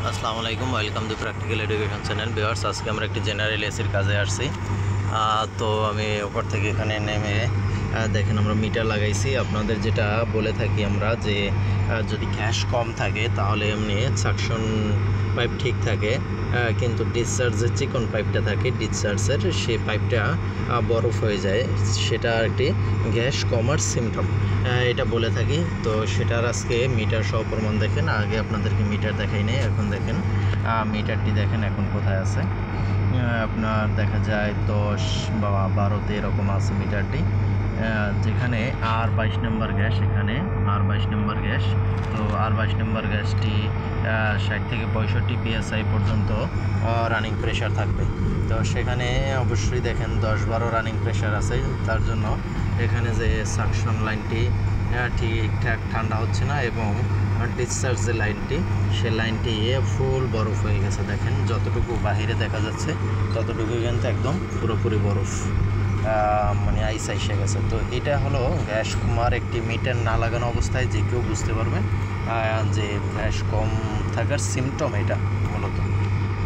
আসসালামু আলাইকুম, welcome to practical education channel. Viewers, আজকে আমরা একটি জেনারেল এসির কাজে আসছি। তো আমি ওপর থেকে এখানে নেমে দেখেন আমরা মিটার লাগাইছি। আপনাদের যেটা বলে থাকি আমরা যে যদি গ্যাস কম থাকে তাহলে এমনি সাকশন পাইপ ঠিক থাকে, কিন্তু ডিসচার্জের চিকন পাইপটা থাকে ডিসচার্জের, সেই পাইপটা বরফ হয়ে যায়, সেটা একটি গ্যাস কমার সিমটম, এটা বলে থাকি। তো সেটার আজকে মিটার সহ প্রমাণ দেখেন। আগে আপনাদেরকে মিটার দেখাই নেই, এখন দেখেন মিটারটি দেখেন এখন কোথায় আছে। আপনার দেখা যায় 10 বা 12তে এরকম আছে মিটারটি, যেখানে আর 22 নম্বর গ্যাস, এখানে আর 22 নম্বর গ্যাস। তো আর 22 নম্বর গ্যাসটি 60 থেকে 65 PSI পর্যন্ত রানিং প্রেশার থাকবে। তো সেখানে অবশ্যই দেখেন 10-12 রানিং প্রেশার আছে, তার জন্য এখানে যে সাকশন লাইনটি ঠিকঠাক ঠান্ডা হচ্ছে না, এবং ডিসচার্জ যে লাইনটি, সে লাইনটি ফুল বরফ হয়ে গেছে। দেখেন যতটুকু বাহিরে দেখা যাচ্ছে ততটুকু কিন্তু একদম পুরোপুরি বরফ, মানে আইস এসে গেছে। তো এটা হলো গ্যাস কমার একটি মিটার না লাগানো অবস্থায় যে কেউ বুঝতে পারবে যে গ্যাস কম থাকার সিমটম এটা মূলত।